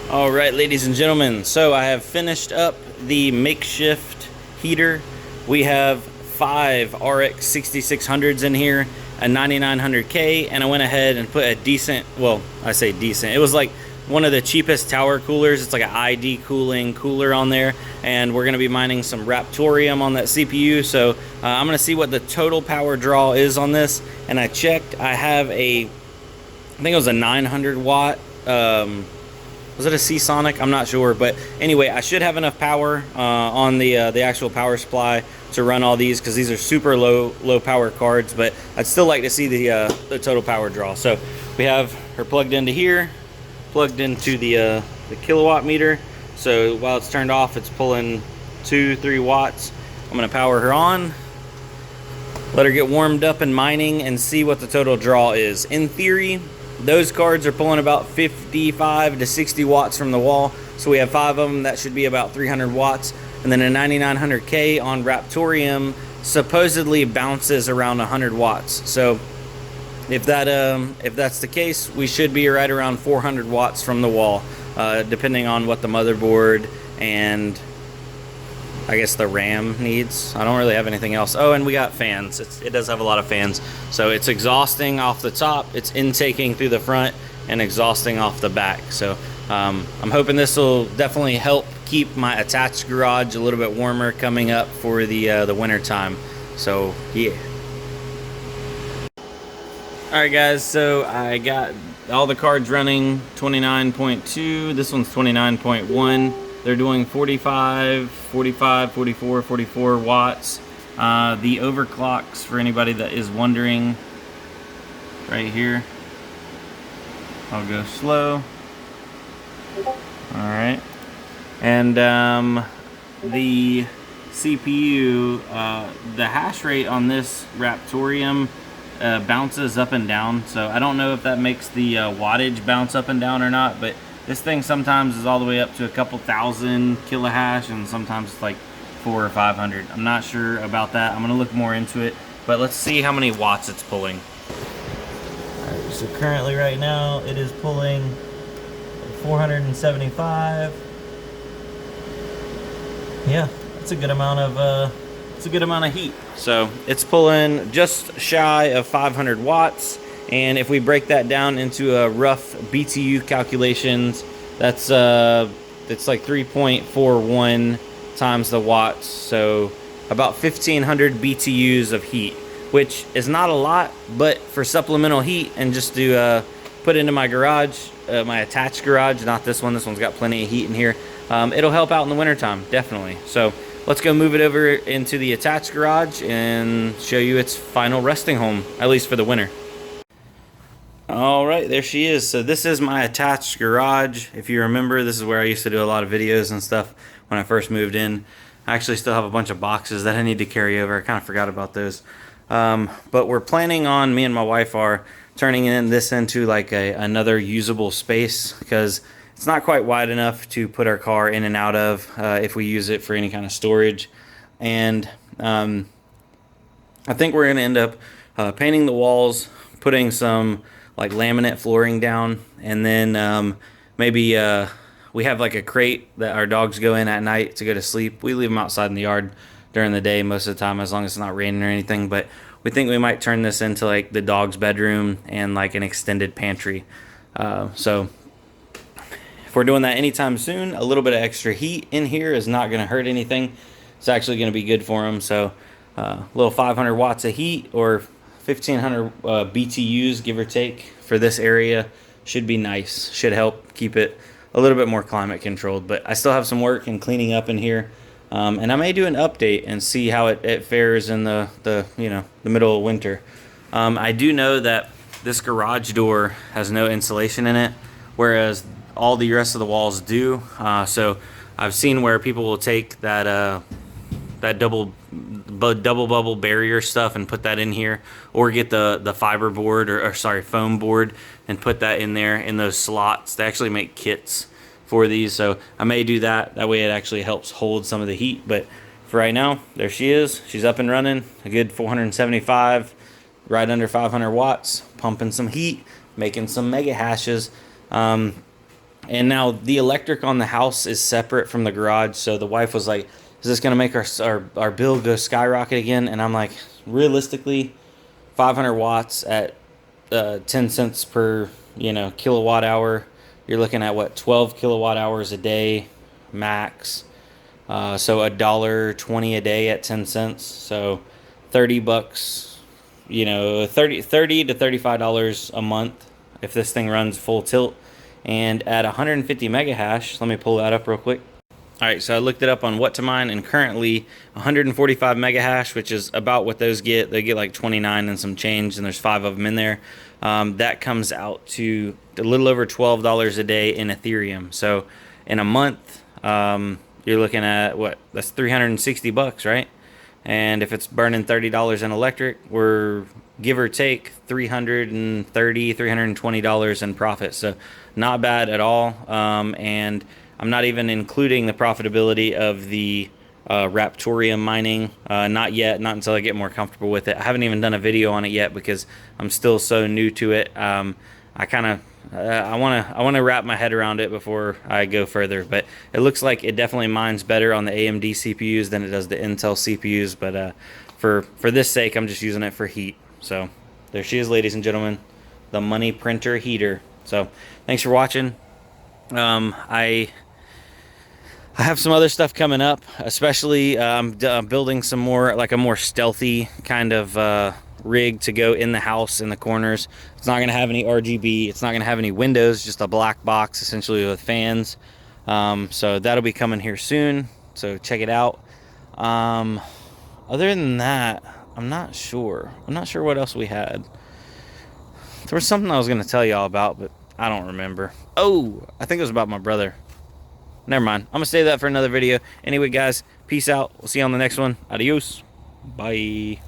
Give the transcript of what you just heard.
All right, ladies and gentlemen, so I have finished up the makeshift heater. We have 5 RX 6600s in here, a 9900K, and I went ahead and put a decent, well, I say decent, it was like one of the cheapest tower coolers. It's like an ID cooling cooler on there, and we're gonna be mining some Raptorium on that CPU. So I'm gonna see what the total power draw is on this, and I checked, I have I think it was a 900 watt, was it a Seasonic? I'm not sure, but anyway, I should have enough power on the actual power supply to run all these, because these are super low power cards. But I'd still like to see the total power draw. So we have her plugged into here, plugged into the kilowatt meter. So while it's turned off, it's pulling 2-3 watts. I'm gonna power her on, let her get warmed up and mining, and see what the total draw is. In theory, those cards are pulling about 55 to 60 watts from the wall. So we have 5 of them. That should be about 300 watts. And then a 9900K on Raptorium supposedly bounces around 100 watts. So if that's the case, we should be right around 400 watts from the wall, depending on what the motherboard and I guess the RAM needs. I don't really have anything else. Oh, and we got fans. It does have a lot of fans. So it's exhausting off the top, it's intaking through the front, and exhausting off the back. So I'm hoping this will definitely help keep my attached garage a little bit warmer coming up for the winter time. So yeah. All right, guys. So I got all the cards running 29.2. This one's 29.1. They're doing 45, 44 watts. The overclocks, for anybody that is wondering, right here. I'll go slow. All right. And the CPU, the hash rate on this Raptorium bounces up and down. So I don't know if that makes the wattage bounce up and down or not, but this thing sometimes is all the way up to a couple thousand kilohash, and sometimes it's like 400 or 500. I'm not sure about that. I'm gonna look more into it, but let's see how many watts it's pulling. All right, so currently right now it is pulling 475. Yeah, that's a good amount of heat. So it's pulling just shy of 500 watts. And if we break that down into a rough BTU calculations, that's it's like 3.41 times the watts, so about 1500 BTUs of heat, which is not a lot, but for supplemental heat and just to put into my garage, my attached garage, not this one. This one's got plenty of heat in here. It'll help out in the wintertime, definitely. So let's go move it over into the attached garage and show you its final resting home, at least for the winter. All right, there she is. So this is my attached garage. If you remember, this is where I used to do a lot of videos and stuff when I first moved in. I actually still have a bunch of boxes that I need to carry over. I kind of forgot about those. But we're planning on, me and my wife are, turning this into like another usable space, because it's not quite wide enough to put our car in and out of if we use it for any kind of storage. And I think we're going to end up painting the walls, putting some like laminate flooring down, and then maybe we have like a crate that our dogs go in at night to go to sleep. We leave them outside in the yard during the day most of the time, as long as it's not raining or anything. But we think we might turn this into like the dog's bedroom and like an extended pantry. So if we're doing that anytime soon, a little bit of extra heat in here is not going to hurt anything. It's actually going to be good for them. So a little 500 watts of heat, or 1500 BTUs, give or take, for this area should be nice. Should help keep it a little bit more climate controlled. But I still have some work in cleaning up in here, and I may do an update and see how it fares in the middle of winter. I do know that this garage door has no insulation in it, whereas all the rest of the walls do. So I've seen where people will take that double bubble barrier stuff and put that in here, or get the fiber board, or sorry, foam board, and put that in there in those slots. They actually make kits for these, so I may do that. That way it actually helps hold some of the heat. But for right now, there she is. She's up and running, a good 475, right under 500 watts, pumping some heat, making some mega hashes. And now the electric on the house is separate from the garage. So the wife was like, is this going to make our bill go skyrocket again? And I'm like, realistically, 500 watts at 10 cents per, kilowatt hour. You're looking at what, 12 kilowatt hours a day max. So $1.20 a day at 10 cents. So 30 bucks, 30 to $35 a month if this thing runs full tilt. And at 150 mega hash, let me pull that up real quick. All right, so I looked it up on What2Mine, and currently 145 mega hash, which is about what those get. They get like 29 and some change, and there's 5 of them in there. That comes out to a little over $12 a day in Ethereum. So in a month, you're looking at what? That's 360 bucks, right? And if it's burning $30 in electric, we're give or take $330, $320 in profit. So not bad at all. And I'm not even including the profitability of the Raptorium mining. Not yet, not until I get more comfortable with it. I haven't even done a video on it yet because I'm still so new to it. I want to wrap my head around it before I go further, but it looks like it definitely mines better on the AMD CPUs than it does the Intel CPUs. But for this sake, I'm just using it for heat. So there she is, ladies and gentlemen, the money printer heater. So thanks for watching. I have some other stuff coming up, especially I'm building some more, like a more stealthy kind of rig to go in the house in the corners. It's not going to have any RGB. It's not going to have any windows, just a black box essentially with fans. So that'll be coming here soon. So check it out. Other than that, I'm not sure. I'm not sure what else we had. There was something I was going to tell y'all about, but I don't remember. Oh, I think it was about my brother. Never mind. I'm going to save that for another video. Anyway, guys, peace out. We'll see you on the next one. Adios. Bye.